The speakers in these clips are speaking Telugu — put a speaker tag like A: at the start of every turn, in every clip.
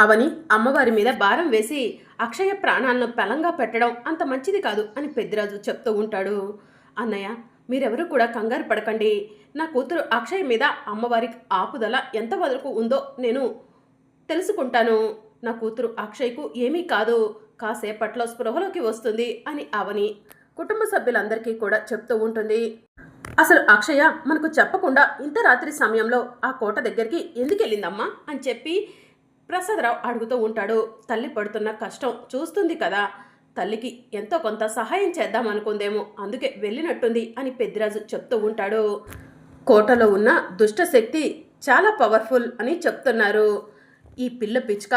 A: అవని అమ్మవారి మీద భారం వేసి అక్షయ ప్రాణాలను పెలంగా పెట్టడం అంత మంచిది కాదు అని పెద్దిరాజు చెప్తూ ఉంటాడు. అన్నయ్య, మీరెవరూ కూడా కంగారు పడకండి. నా కూతురు అక్షయ్ మీద అమ్మవారి ఆపుదల ఎంతవరకు ఉందో నేను తెలుసుకుంటాను. నా కూతురు అక్షయ్కు ఏమీ కాదు, కాసేపట్లో స్పృహలోకి వస్తుంది అని అవని కుటుంబ సభ్యులందరికీ కూడా చెప్తూ ఉంటుంది. అసలు అక్షయ మనకు చెప్పకుండా ఇంత రాత్రి సమయంలో ఆ కోట దగ్గరికి ఎందుకు వెళ్ళిందమ్మా అని చెప్పి ప్రసాదరావు అడుగుతూ ఉంటాడు. తల్లి పడుతున్న కష్టం చూస్తుంది కదా, తల్లికి ఎంతో కొంత సహాయం చేద్దాం అనుకుందేమో, అందుకే వెళ్ళినట్టుంది అని పెద్దిరాజు చెప్తూ ఉంటాడు. కోటలో ఉన్న దుష్టశక్తి చాలా పవర్ఫుల్ అని చెప్తున్నారు. ఈ పిల్ల పిచ్చుక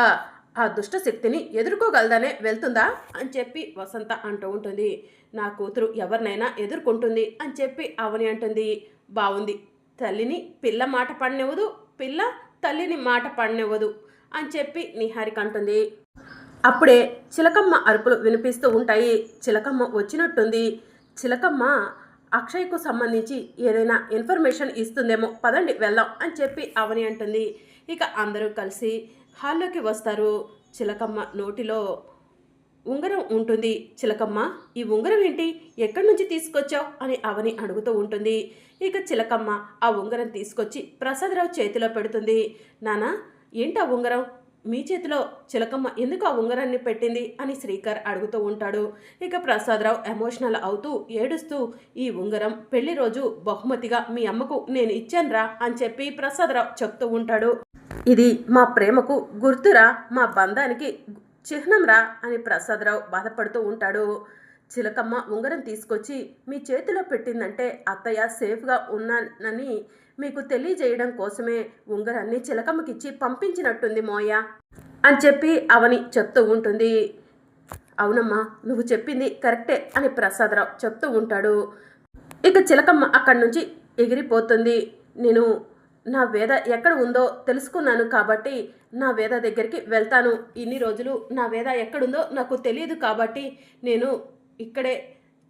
A: ఆ దుష్టశక్తిని ఎదుర్కోగలదనే వెళ్తుందా అని చెప్పి వసంత అంటూ ఉంటుంది. నా కూతురు ఎవరినైనా ఎదుర్కొంటుంది అని చెప్పి అవని అంటుంది. బాగుంది, తల్లిని పిల్ల మాట పడనివ్వదు, పిల్ల తల్లిని మాట పడనివ్వదు అని చెప్పి నిహారిక అంటుంది. అప్పుడే చిలకమ్మ అరుపులు వినిపిస్తూ ఉంటాయి. చిలకమ్మ వచ్చినట్టుంది. చిలకమ్మ అక్షయ్కు సంబంధించి ఏదైనా ఇన్ఫర్మేషన్ ఇస్తుందేమో, పదండి వెళ్దాం అని చెప్పి అవని అంటుంది. ఇక అందరూ కలిసి హాల్లోకి వస్తారు. చిలకమ్మ నోటిలో ఉంగరం ఉంటుంది. చిలకమ్మ, ఈ ఉంగరం ఏంటి, ఎక్కడి నుంచి తీసుకొచ్చావు అని అవని అడుగుతూ ఉంటుంది. ఇక చిలకమ్మ ఆ ఉంగరం తీసుకొచ్చి ప్రసాదరావు చేతిలో పెడుతుంది. నానా, ఏంటి ఆ ఉంగరం మీ చేతిలో? చిలకమ్మ ఎందుకు ఆ ఉంగరాన్ని పెట్టింది అని శ్రీకర్ అడుగుతూ ఉంటాడు. ఇక ప్రసాదరావు ఎమోషనల్ అవుతూ ఏడుస్తూ, ఈ ఉంగరం పెళ్లి రోజు బహుమతిగా మీ అమ్మకు నేను ఇచ్చానురా అని చెప్పి ప్రసాదరావు చెప్తూ ఉంటాడు. ఇది మా ప్రేమకు గుర్తురా, మా బంధానికి చిహ్నంరా అని ప్రసాదరావు బాధపడుతూ ఉంటాడు. చిలకమ్మ ఉంగరం తీసుకొచ్చి మీ చేతిలో పెట్టిందంటే అత్తయ్య సేఫ్గా ఉన్నానని మీకు తెలియజేయడం కోసమే ఉంగరాన్ని చిలకమ్మకిచ్చి పంపించినట్టుంది మోయ అని చెప్పి అవని చెప్తూ ఉంటుంది. అవునమ్మా, నువ్వు చెప్పింది కరెక్టే అని ప్రసాదరావు చెప్తూ ఉంటాడు. ఇక చిలకమ్మ అక్కడి నుంచి ఎగిరిపోతుంది. నేను నా వేద ఎక్కడ ఉందో తెలుసుకున్నాను కాబట్టి నా వేద దగ్గరికి వెళ్తాను. ఇన్ని రోజులు నా వేద ఎక్కడుందో నాకు తెలియదు కాబట్టి నేను ఇక్కడే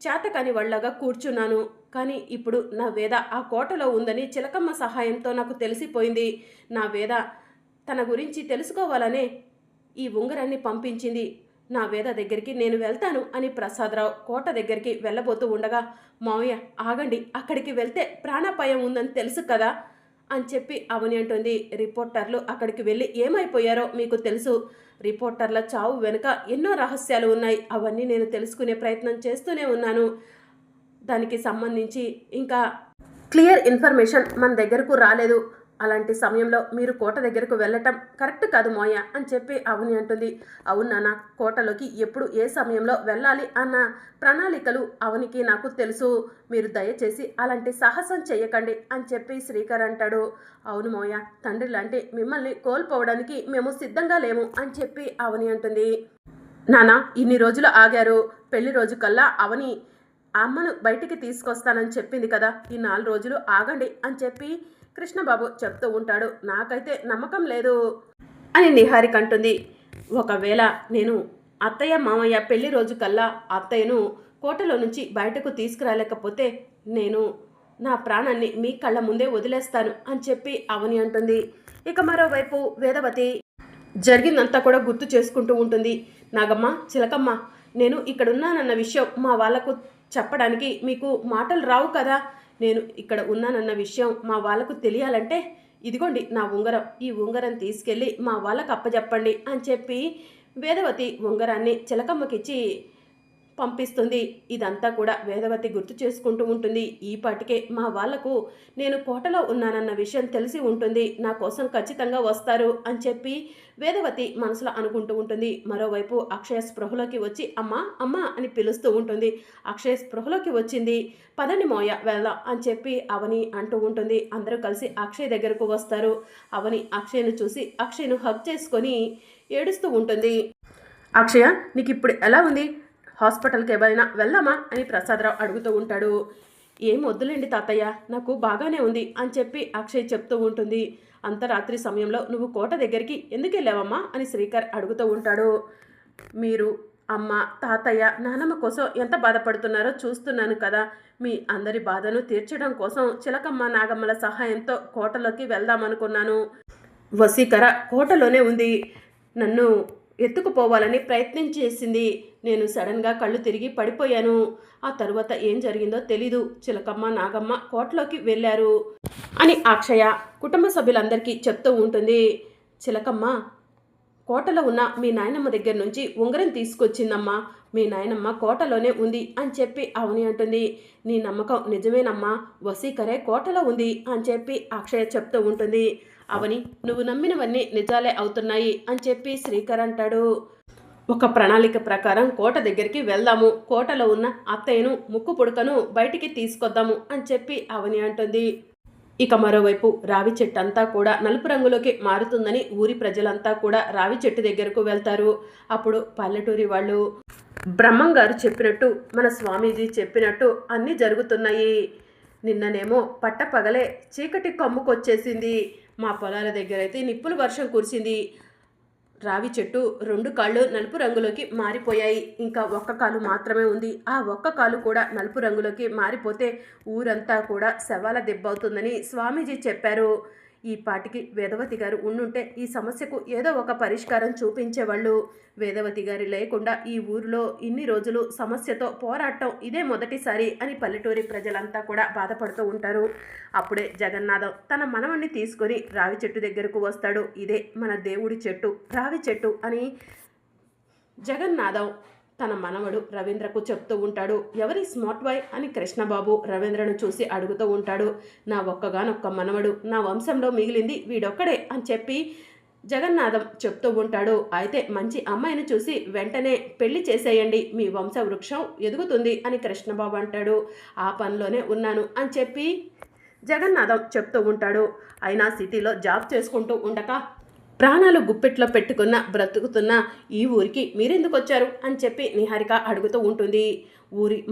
A: చేతకాని వాళ్ళగా కూర్చున్నాను. కానీ ఇప్పుడు నా వేద ఆ కోటలో ఉందని చిలకమ్మ సహాయంతో నాకు తెలిసిపోయింది. నా వేద తన గురించి తెలుసుకోవాలనే ఈ ఉంగరాన్ని పంపించింది. నా వేద దగ్గరికి నేను వెళ్తాను అని ప్రసాదరావు కోట దగ్గరికి వెళ్ళబోతూ ఉండగా, మావయ్య ఆగండి, అక్కడికి వెళ్తే ప్రాణాపాయం ఉందని తెలుసు కదా అని చెప్పి అవని అంటుంది. రిపోర్టర్లు అక్కడికి వెళ్ళి ఏమైపోయారో మీకు తెలుసు. రిపోర్టర్ల చావు వెనుక ఎన్నో రహస్యాలు ఉన్నాయి. అవన్నీ నేను తెలుసుకునే ప్రయత్నం చేస్తూనే ఉన్నాను. దానికి సంబంధించి ఇంకా క్లియర్ ఇన్ఫర్మేషన్ మన దగ్గరకు రాలేదు. అలాంటి సమయంలో మీరు కోట దగ్గరకు వెళ్ళటం కరెక్ట్ కాదు మోయ అని చెప్పి అవని అంటుంది. అవును నాన్న, కోటలోకి ఎప్పుడు ఏ సమయంలో వెళ్ళాలి అన్న ప్రణాళికలు అవనికి నాకు తెలుసు. మీరు దయచేసి అలాంటి సాహసం చేయకండి అని చెప్పి శ్రీకర్ అంటాడు. అవును మోయ, తండ్రి లాంటి మిమ్మల్ని కోల్పోవడానికి మేము సిద్ధంగా లేము అని చెప్పి అవని అంటుంది. నాన్న, ఇన్ని రోజులు ఆగారు. పెళ్లి రోజు కల్లా అవని అమ్మను బయటికి తీసుకొస్తానని చెప్పింది కదా, ఈ 4 రోజులు ఆగండి అని చెప్పి కృష్ణబాబు చెప్తూ ఉంటాడు. నాకైతే నమ్మకం లేదు అని నిహారిక అంటుంది. ఒకవేళ నేను అత్తయ్య మామయ్య పెళ్లి రోజు కల్లా అత్తయ్యను కోటలో నుంచి బయటకు తీసుకురాలేకపోతే నేను నా ప్రాణాన్ని మీ కళ్ళ ముందే వదిలేస్తాను అని చెప్పి అవని అంటుంది. ఇక మరోవైపు వేదవతి జరిగిందంతా కూడా గుర్తు చేసుకుంటూ ఉంటుంది. నాగమ్మ, చిలకమ్మ, నేను ఇక్కడున్నానన్న విషయం మా వాళ్లకు చెప్పడానికి మీకు మాటలు రావు కదా. నేను ఇక్కడ ఉన్నానన్న విషయం మా వాళ్ళకు తెలియాలంటే ఇదిగోండి నా ఉంగరం, ఈ ఉంగరం తీసుకెళ్ళి మా వాళ్ళకు అప్పచెప్పండి అని చెప్పి వేదవతి ఉంగరాన్ని చిలకమ్మకిచ్చి పంపిస్తుంది. ఇదంతా కూడా వేదవతి గుర్తు చేసుకుంటూ ఉంటుంది. ఈ పాటికే మా వాళ్లకు నేను కోటలో ఉన్నానన్న విషయం తెలిసి ఉంటుంది, నా కోసం ఖచ్చితంగా వస్తారు అని చెప్పి వేదవతి మనసులో అనుకుంటూ ఉంటుంది. మరోవైపు అక్షయ స్పృహలోకి వచ్చి అమ్మా అమ్మా అని పిలుస్తూ ఉంటుంది. అక్షయ స్పృహలోకి వచ్చింది. పదండి మోయ వెళ్దాం అని చెప్పి అవని అంటూ ఉంటుంది. అందరూ కలిసి అక్షయ్ దగ్గరకు వస్తారు. అవని అక్షయ్ను చూసి అక్షయ్ను హగ్ చేసుకొని ఏడుస్తూ ఉంటుంది. అక్షయ, నీకు ఇప్పుడు ఎలా ఉంది? హాస్పిటల్కి ఏమైనా వెళ్దామా అని ప్రసాదరావు అడుగుతూ ఉంటాడు. ఏం వద్దులేండి తాతయ్య, నాకు బాగానే ఉంది అని చెప్పి అక్షయ్ చెప్తూ ఉంటుంది. అంతరాత్రి సమయంలో నువ్వు కోట దగ్గరికి ఎందుకు వెళ్ళావమ్మా అని శ్రీకర్ అడుగుతూ ఉంటాడు. మీరు అమ్మ, తాతయ్య, నానమ్మ కోసం ఎంత బాధపడుతున్నారో చూస్తున్నాను కదా. మీ అందరి బాధను తీర్చడం కోసం చిలకమ్మ నాగమ్మల సహాయంతో కోటలోకి వెళ్దామనుకున్నాను. వసీకర కోటలోనే ఉంది. నన్ను ఎత్తుకుపోవాలని ప్రయత్నం చేసింది. నేను సడన్గా కళ్ళు తిరిగి పడిపోయాను. ఆ తరువాత ఏం జరిగిందో తెలీదు. చిలకమ్మ నాగమ్మ కోటలోకి వెళ్ళారు అని అక్షయ కుటుంబ సభ్యులందరికీ చెప్తూ ఉంటుంది. చిలకమ్మ కోటలో ఉన్న మీ నాయనమ్మ దగ్గర నుంచి ఉంగరం తీసుకొచ్చిందమ్మా. మీ నాయనమ్మ కోటలోనే ఉంది అని చెప్పి అవని అంటుంది. నీ నమ్మకం నిజమేనమ్మా, వసీకరే కోటలో ఉంది అని చెప్పి అక్షయ చెప్తూ ఉంటుంది. అవని, నువ్వు నమ్మినవన్నీ నిజాలే అవుతున్నాయి అని చెప్పి శ్రీకర్ అంటాడు. ఒక ప్రణాళిక ప్రకారం కోట దగ్గరికి వెళ్దాము, కోటలో ఉన్న అత్తయ్యను ముక్కు పుడకను బయటికి తీసుకొద్దాము అని చెప్పి అవని అంటుంది. ఇక మరోవైపు రావి చెట్టు అంతా కూడా నలుపు రంగులోకి మారుతుందని ఊరి ప్రజలంతా కూడా రావి చెట్టు దగ్గరకు వెళ్తారు. అప్పుడు పల్లెటూరి వాళ్ళు, బ్రహ్మంగారు చెప్పినట్టు, మన స్వామీజీ చెప్పినట్టు అన్నీ జరుగుతున్నాయి. నిన్ననేమో పట్టపగలే చీకటి కమ్ముకొచ్చేసింది. మా పొలాల దగ్గర అయితే నిప్పుల వర్షం కురిసింది. రావి చెట్టు 2 కాళ్ళు నలుపు రంగులోకి మారిపోయాయి. ఇంకా ఒక్క కాలు మాత్రమే ఉంది. ఆ ఒక్క కాలు కూడా నలుపు రంగులోకి మారిపోతే ఊరంతా కూడా శవాల దెబ్బవుతుందని స్వామీజీ చెప్పారు. ఈ పాటికి వేదవతి గారు ఉండుంటే ఈ సమస్యకు ఏదో ఒక పరిష్కారం చూపించేవాళ్ళు. వేదవతి గారి లేకుండా ఈ ఊరిలో ఇన్ని రోజులు సమస్యతో పోరాటం ఇదే మొదటిసారి అని పల్లెటూరి ప్రజలంతా కూడా బాధపడుతూ ఉంటారు. అప్పుడే జగన్నాథం తన మనవణ్ణి తీసుకొని రావి చెట్టు దగ్గరకు వస్తాడు. ఇదే మన దేవుడి చెట్టు, రావి చెట్టు అని జగన్నాథం తన మనవడు రవీంద్రకు చెప్తూ ఉంటాడు. ఎవరి స్మార్ట్ బాయ్ అని కృష్ణబాబు రవీంద్రను చూసి అడుగుతూ ఉంటాడు. నా ఒక్కగానొక్క మనవడు, నా వంశంలో మిగిలింది వీడొక్కడే అని చెప్పి జగన్నాథం చెప్తూ ఉంటాడు. అయితే మంచి అమ్మాయిని చూసి వెంటనే పెళ్లి చేసేయండి, మీ వంశ వృక్షం ఎదుగుతుంది అని కృష్ణబాబు అంటాడు. ఆ పనిలోనే ఉన్నాను అని చెప్పి జగన్నాథం చెప్తూ ఉంటాడు. అయినా సిటీలో జాబ్ చేసుకుంటూ ఉండక ప్రాణాలు గుప్పెట్లో పెట్టుకున్న బ్రతుకుతున్న ఈ ఊరికి మీరెందుకు వచ్చారు అని చెప్పి నిహారిక అడుగుతూ ఉంటుంది.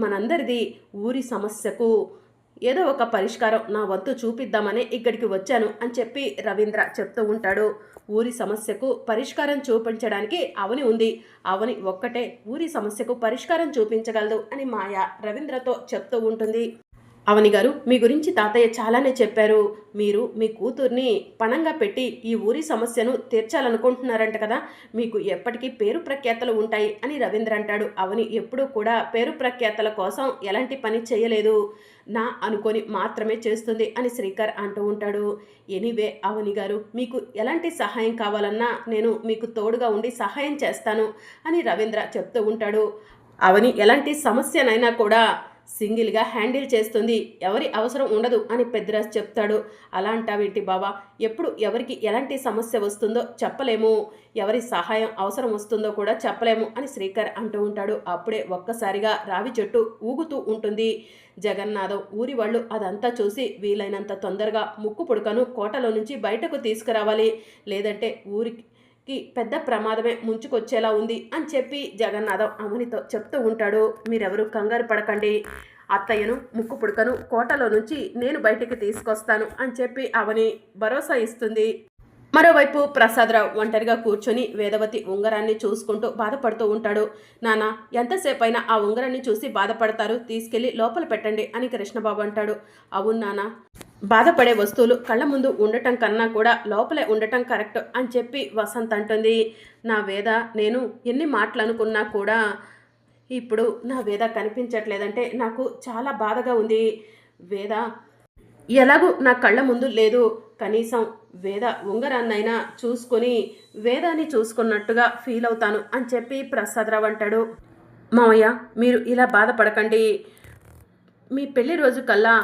A: మనందరిది ఊరి సమస్యకు ఏదో ఒక పరిష్కారం నా వంతు చూపిద్దామని ఇక్కడికి వచ్చాను అని చెప్పి రవీంద్ర చెప్తూ ఉంటాడు. ఊరి సమస్యకు పరిష్కారం చూపించడానికి అవని ఉంది. అవని ఒక్కటే ఊరి సమస్యకు పరిష్కారం చూపించగలదు అని మాయ రవీంద్రతో చెప్తూ ఉంటుంది. అవని గారు, మీ గురించి తాతయ్య చాలానే చెప్పారు. మీరు మీ కూతుర్ని పణంగా పెట్టి ఈ ఊరి సమస్యను తీర్చాలనుకుంటున్నారంట కదా, మీకు ఎప్పటికీ పేరు ప్రఖ్యాతలు ఉంటాయి అని రవీంద్ర అంటాడు. అవని ఎప్పుడూ కూడా పేరు ప్రఖ్యాతల కోసం ఎలాంటి పని చేయలేదు, నా అనుకొని మాత్రమే చేస్తుంది అని శ్రీకర్ అంటూ ఉంటాడు. ఎనీవే అవని గారు, మీకు ఎలాంటి సహాయం కావాలన్నా నేను మీకు తోడుగా ఉండి సహాయం చేస్తాను అని రవీంద్ర చెప్తూ ఉంటాడు. అవని ఎలాంటి సమస్యనైనా కూడా సింగిల్గా హ్యాండిల్ చేస్తుంది, ఎవరి అవసరం ఉండదు అని పెద్దరాజు చెప్తాడు. అలా అంటావేంటి బాబా, ఎప్పుడు ఎవరికి ఎలాంటి సమస్య వస్తుందో చెప్పలేము, ఎవరి సహాయం అవసరం వస్తుందో కూడా చెప్పలేము అని శ్రీకర్ అంటూ ఉంటాడు. అప్పుడే ఒక్కసారిగా రావి చెట్టు ఊగుతూ ఉంటుంది. జగన్నాథం ఊరి వాళ్ళు అదంతా చూసి వీలైనంత తొందరగా ముక్కు పుడకను కోటలో నుంచి బయటకు తీసుకురావాలి, లేదంటే ఊరికి పెద్ద ప్రమాదమే ముంచుకొచ్చేలా ఉంది అని చెప్పి జగన్నాథం అవనితో చెప్తూ ఉంటాడు. మీరెవరు కంగారు పడకండి, అత్తయ్యను ముక్కు పుడకను కోటలో నుంచి నేను బయటికి తీసుకొస్తాను అని చెప్పి అవని భరోసా ఇస్తుంది. మరోవైపు ప్రసాదరావు ఒంటరిగా కూర్చొని వేదవతి ఉంగరాన్ని చూసుకుంటూ బాధపడుతూ ఉంటాడు. నాన్న, ఎంతసేపైనా ఆ ఉంగరాన్ని చూసి బాధపడతారు, తీసుకెళ్లి లోపల పెట్టండి అని కృష్ణబాబు అంటాడు. అవును నాన్న, బాధపడే వస్తువులు కళ్ళ ముందు ఉండటం కన్నా కూడా లోపలే ఉండటం కరెక్ట్ అని చెప్పి వసంత్ అంటుంది. నా వేద నేను ఎన్ని మాటలు అనుకున్నా కూడా ఇప్పుడు నా వేద కనిపించట్లేదంటే నాకు చాలా బాధగా ఉంది. వేద ఎలాగూ నా కళ్ళ ముందు లేదు, కనీసం వేద ఉంగరాన్నైనా చూసుకొని వేదాన్ని చూసుకున్నట్టుగా ఫీల్ అవుతాను అని చెప్పి ప్రసాదరావు అంటాడు. మావయ్య, మీరు ఇలా బాధపడకండి, మీ పెళ్లి రోజు కల్లా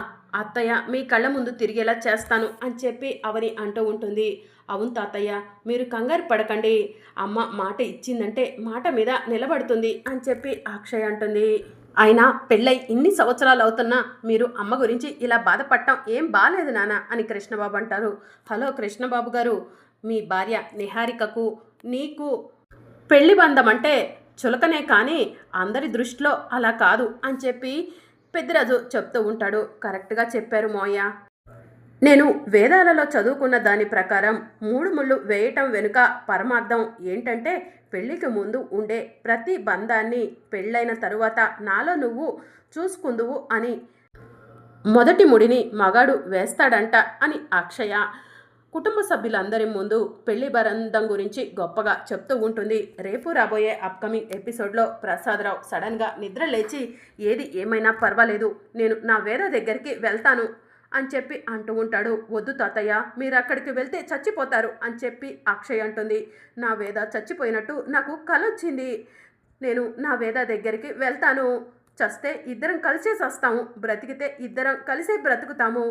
A: అత్తయ్య మీ కళ్ళ ముందు తిరిగేలా చేస్తాను అని చెప్పి అవని అంటూ ఉంటుంది. అవును తాతయ్య, మీరు కంగారు పడకండి, అమ్మ మాట ఇచ్చిందంటే మాట మీద నిలబడుతుంది అని చెప్పి అక్షయ్ అంటుంది. అయినా పెళ్ళై ఇన్ని సంవత్సరాలు అవుతున్నా మీరు అమ్మ గురించి ఇలా బాధపడటం ఏం బాలేదు నాన్న అని కృష్ణబాబు అంటారు. హలో కృష్ణబాబు గారు, మీ భార్య నిహారికకు నీకు పెళ్లి బంధం అంటే చులకనే, కానీ అందరి దృష్టిలో అలా కాదు అని చెప్పి పెద్దిరాజు చెప్తూ ఉంటాడు. కరెక్ట్గా చెప్పారు మోయ్య, నేను వేదాలలో చదువుకున్న దాని ప్రకారం 3 ముళ్ళు వేయటం వెనుక పరమార్థం ఏంటంటే పెళ్ళికి ముందు ఉండే ప్రతి బంధాన్ని పెళ్ళైన తరువాత నాలో నువ్వు చూసుకుందువు అని. మొదటి ముడిని మగాడు వేస్తాడంట అని అక్షయ కుటుంబ సభ్యులందరి ముందు పెళ్లి బరందం గురించి గొప్పగా చెప్తూ ఉంటుంది. రేపు రాబోయే అప్కమింగ్ ఎపిసోడ్లో ప్రసాదరావు సడన్గా నిద్ర లేచి ఏది ఏమైనా పర్వాలేదు, నేను నా వేద దగ్గరికి వెళ్తాను అని చెప్పి అంటూ ఉంటాడు. వద్దు తాతయ్య, మీరు అక్కడికి వెళ్తే చచ్చిపోతారు అని చెప్పి అక్షయ్ అంటుంది. నా వేద చచ్చిపోయినట్టు నాకు కలొచ్చింది, నేను నా వేద దగ్గరికి వెళ్తాను. చస్తే ఇద్దరం కలిసే చస్తాము, బ్రతికితే ఇద్దరం కలిసే బ్రతుకుతాము.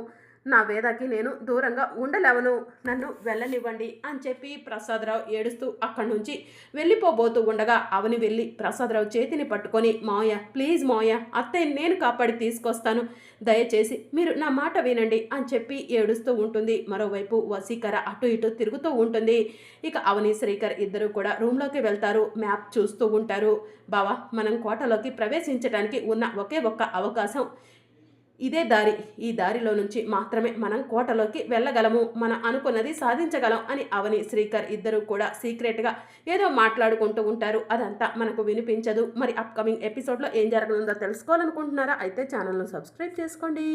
A: నా వేదకి నేను దూరంగా ఉండలేవను, నన్ను వెళ్ళనివ్వండి అని చెప్పి ప్రసాదరావు ఏడుస్తూ అక్కడి నుంచి వెళ్ళిపోబోతూ ఉండగా అవని వెళ్ళి ప్రసాదరావు చేతిని పట్టుకొని, మావయ్య ప్లీజ్ మావయ్య, అత్తయ్య నేను కాపాడి తీసుకొస్తాను, దయచేసి మీరు నా మాట వినండి అని చెప్పి ఏడుస్తూ ఉంటుంది. మరోవైపు వసీకర అటు ఇటు తిరుగుతూ ఉంటుంది. ఇక అవని శ్రీకర్ ఇద్దరు కూడా రూమ్లోకి వెళ్తారు. మ్యాప్ చూస్తూ ఉంటారు. బావా, మనం కోటలోకి ప్రవేశించడానికి ఉన్న ఒకే ఒక్క అవకాశం ఇదే దారి, ఈ దారిలో నుంచి మాత్రమే మనం కోటలోకి వెళ్ళగలము, మనం అనుకున్నది సాధించగలం అని అవని శ్రీకర్ ఇద్దరు కూడా సీక్రెట్గా ఏదో మాట్లాడుకుంటూ ఉంటారు. అదంతా మనకు వినిపించదు. మరి అప్కమింగ్ ఎపిసోడ్లో ఏం జరగనుందో తెలుసుకోవాలనుకుంటున్నారా? అయితే ఛానల్ను సబ్స్క్రైబ్ చేసుకోండి.